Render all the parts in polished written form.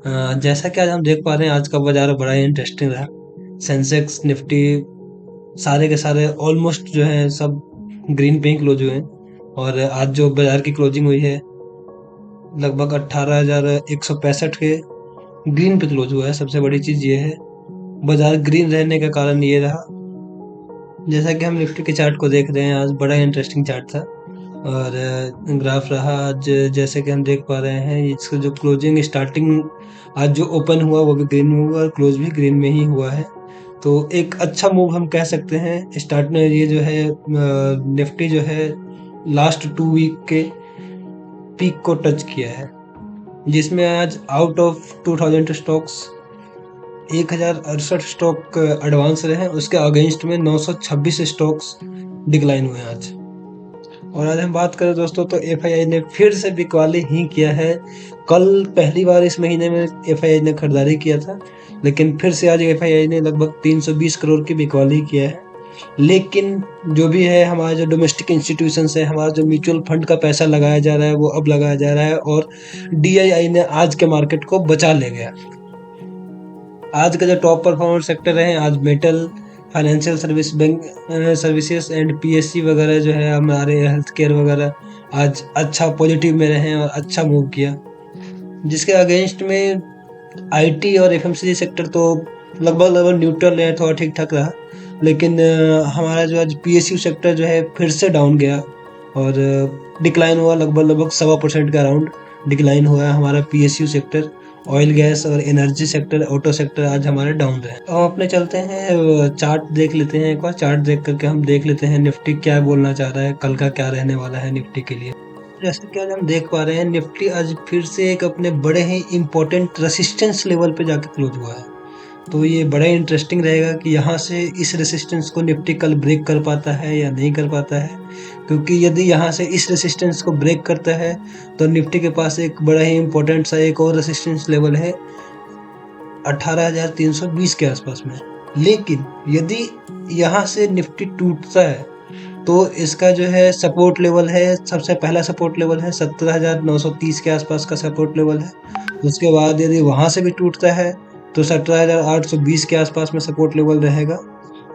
जैसा कि आज हम देख पा रहे हैं, आज का बाजार बड़ा ही इंटरेस्टिंग रहा। सेंसेक्स, निफ्टी सारे के सारे ऑलमोस्ट जो है सब ग्रीन पे ही क्लोज हुए हैं। और आज जो बाजार की क्लोजिंग हुई है लगभग 18,165 के ग्रीन पे क्लोज हुआ है। सबसे बड़ी चीज ये है, बाजार ग्रीन रहने का कारण ये रहा। जैसा कि हम निफ्टी के चार्ट को देख रहे हैं, आज बड़ा इंटरेस्टिंग चार्ट था और ग्राफ रहा आज। जैसे कि हम देख पा रहे हैं, इसका जो क्लोजिंग स्टार्टिंग आज जो ओपन हुआ वो भी ग्रीन में हुआ और क्लोज भी ग्रीन में ही हुआ है। तो एक अच्छा मूव हम कह सकते हैं। स्टार्ट में ये जो है निफ्टी जो है लास्ट 2 वीक के पीक को टच किया है, जिसमें आज out of 2000 stocks 1068 stock advance रहे हैं। उसके अगेंस्ट में 926 स्टॉक्स डिक्लाइन हुए आज। और आज हम बात करें दोस्तों, तो एफआईआई ने फिर से बिकवाली ही किया है। कल पहली बार इस महीने में एफआईआई ने खरीदारी किया था, लेकिन फिर से आज एफआईआई ने लगभग 320 करोड़ की बिकवाली किया है। लेकिन जो भी है, हमारा जो डोमेस्टिक इंस्टीट्यूशन है, हमारा जो म्यूचुअल फंड का पैसा लगाया जा रहा है वो अब लगाया जा रहा है और डीआईआई ने आज के मार्केट को बचा ले गया। आज का जो टॉप परफॉर्मर सेक्टर है, आज metal, financial service, bank services and PSC वगैरह जो है, हमारे हेल्थ केयर वगैरह आज अच्छा पॉजिटिव में रहे और अच्छा मूव किया। जिसके अगेंस्ट में आईटी और एफएमसीजी सेक्टर तो लगभग न्यूट्रल है, थोड़ा ठीक ठाक रहा। लेकिन हमारा जो आज पीएसयू सेक्टर जो है फिर से डाउन गया और डिक्लाइन हुआ। लगभग 1.25% का अराउंड डिक्लाइन हुआ है हमारा पीएसयू सेक्टर। ऑयल गैस और एनर्जी सेक्टर, ऑटो सेक्टर आज हमारे डाउन रहे। तो हम अपने चलते हैं, चार्ट देख लेते हैं। एक बार चार्ट देख करके हम देख लेते हैं निफ्टी क्या बोलना चाह रहा है, कल का क्या रहने वाला है निफ्टी के लिए। जैसे कि आज हम देख पा रहे हैं, निफ्टी आज फिर से एक अपने बड़े ही इम्पोर्टेंट रेसिस्टेंस लेवल पे जाके क्लोज हुआ है। तो ये बड़ा ही इंटरेस्टिंग रहेगा कि यहाँ से इस रेसिस्टेंस को निफ्टी कल ब्रेक कर पाता है या नहीं कर पाता है। क्योंकि यदि यहाँ से इस रेसिस्टेंस को ब्रेक करता है तो निफ्टी के पास एक बड़ा ही इम्पोर्टेंट सा एक और रेसिस्टेंस लेवल है 18,320 के आसपास में। लेकिन यदि यहाँ से निफ्टी टूटता है तो इसका जो है सपोर्ट लेवल है, सबसे पहला सपोर्ट लेवल है 17,930 के आसपास का सपोर्ट लेवल है। उसके बाद यदि वहाँ से भी टूटता है तो 17,820 के आसपास में सपोर्ट लेवल रहेगा।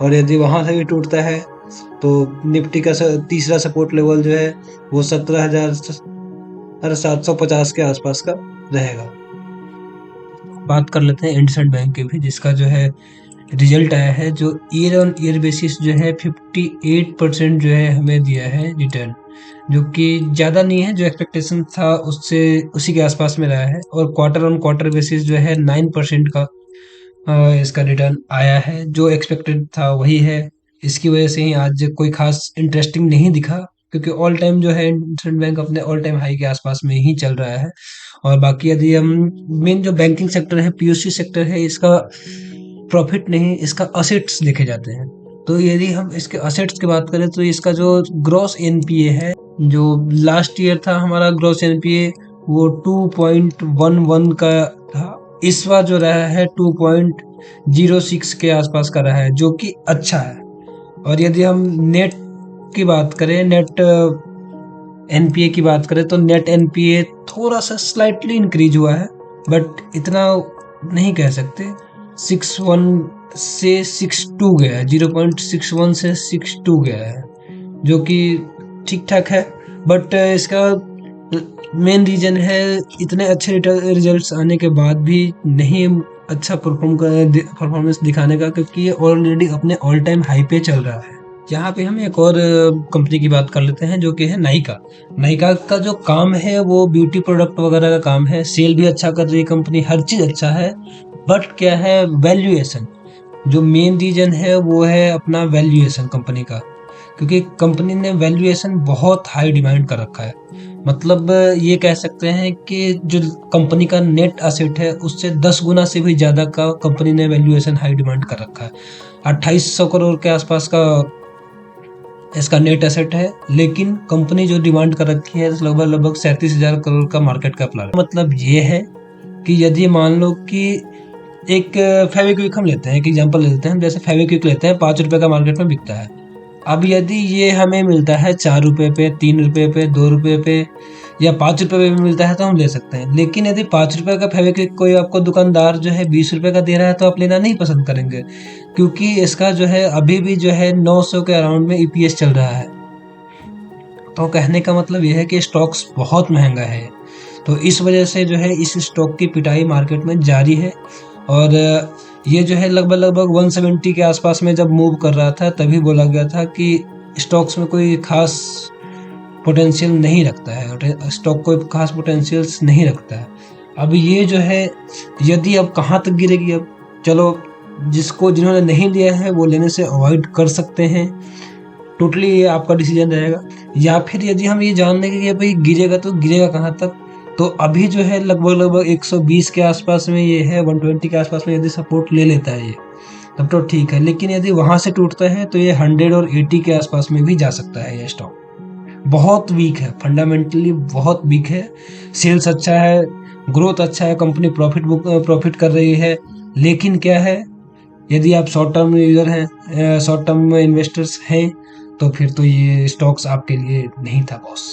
और यदि वहाँ से भी टूटता है तो निफ्टी का तीसरा सपोर्ट लेवल जो है वो 17,750 के आसपास का रहेगा। बात कर लेते हैं इंडसइंड बैंक की भी, जिसका जो है रिजल्ट आया है, जो ईयर ऑन ईयर बेसिस जो है 58% जो है हमें दिया है रिटर्न, जो कि ज़्यादा नहीं है। जो एक्सपेक्टेशन था उससे उसी के आसपास में रहा है। और क्वार्टर ऑन क्वार्टर बेसिस जो है 9% का इसका रिटर्न आया है। जो एक्सपेक्टेड था वही है। इसकी वजह से ही आज कोई खास इंटरेस्टिंग नहीं दिखा, क्योंकि ऑल टाइम जो है इंडसइंड बैंक अपने ऑल टाइम हाई के आसपास में ही चल रहा है। और बाकी यदि हम मेन जो बैंकिंग सेक्टर है, पीओसी सेक्टर है, इसका प्रॉफिट नहीं, इसका असेट्स देखे जाते हैं। तो यदि हम इसके असेट्स की बात करें तो इसका जो ग्रॉस एनपीए है, जो लास्ट ईयर था हमारा ग्रॉस एनपीए वो 2.11 का था। इस बार जो रहा है 2.06 के आसपास का रहा है, जो कि अच्छा है। और यदि हम नेट की बात करें, नेट एनपीए की बात करें, तो नेट एनपीए थोड़ा सा स्लाइटली इंक्रीज हुआ है, बट इतना नहीं कह सकते। 61 से 62 गया है, 0.61 से 62 गया है, जो कि ठीक ठाक है। बट इसका मेन रीजन है इतने अच्छे रिजल्ट्स आने के बाद भी नहीं अच्छा परफॉर्मेंस दिखाने का, क्योंकि ये ऑलरेडी अपने ऑल टाइम हाई पे चल रहा है। यहाँ पे हम एक और कंपनी की बात कर लेते हैं, जो कि है नाइका। नाइका का जो काम है वो ब्यूटी प्रोडक्ट वगैरह का काम है। सेल भी अच्छा कर रही है कंपनी, हर चीज़ अच्छा है। बट क्या है, वैल्यूएशन जो मेन रीजन है वो है अपना वैल्यूएशन कंपनी का। क्योंकि कंपनी ने वैल्यूएशन बहुत हाई डिमांड कर रखा है। मतलब ये कह सकते हैं कि जो कंपनी का नेट असेट है उससे 10 गुना से भी ज़्यादा का कंपनी ने वैल्यूएशन हाई डिमांड कर रखा है। 2800 करोड़ के आसपास का इसका नेट एसेट है। लेकिन कंपनी जो डिमांड कर रखी है लगभग 37,000 करोड़ का मार्केट कैपिटल। मतलब ये है कि यदि मान लो कि एक फेविक्विक हम लेते हैं, एक एग्जांपल ले लेते हैं, जैसे फेविक्विक लेते हैं, 5 रुपए का मार्केट में बिकता है। अब यदि ये हमें मिलता है 4 रुपए पे, 3 रुपए पे, 2 रुपए पे, या 5 रुपए में भी मिलता है तो हम ले सकते हैं। लेकिन यदि 5 रुपए का फेविक्विक कोई आपको दुकानदार जो है 20 रुपए का दे रहा है तो आप लेना नहीं पसंद करेंगे, क्योंकि इसका जो है अभी भी जो है 900 के अराउंड में ईपीएस चल रहा है। तो कहने का मतलब ये है कि स्टॉक्स बहुत महंगा है। तो इस वजह से जो है इस स्टॉक की पिटाई मार्केट में जारी है। और ये जो है लगभग लगभग 170 के आसपास में जब मूव कर रहा था तभी बोला गया था कि स्टॉक्स में कोई खास पोटेंशियल नहीं रखता है, स्टॉक कोई खास पोटेंशियल्स नहीं रखता है। अब ये जो है यदि अब कहाँ तक गिरेगी, अब चलो जिन्होंने नहीं लिया है वो लेने से अवॉइड कर सकते हैं, टोटली ये आपका डिसीजन रहेगा। या फिर यदि हम ये जान लेंगे कि भाई गिरेगा तो गिरेगा कहाँ तक, तो अभी जो है लगभग लगभग 120 के आसपास में ये है, 120 के आसपास में यदि सपोर्ट ले लेता है ये तब तो ठीक है। लेकिन यदि वहां से टूटता है तो ये 100 और 80 के आसपास में भी जा सकता है। ये स्टॉक बहुत वीक है, फंडामेंटली बहुत वीक है। सेल्स अच्छा है, ग्रोथ अच्छा है, कंपनी प्रॉफिट कर रही है। लेकिन क्या है, यदि आप शॉर्ट टर्म यूजर हैं, शॉर्ट टर्म इन्वेस्टर्स हैं, तो फिर तो ये स्टॉक्स आपके लिए नहीं था बॉस।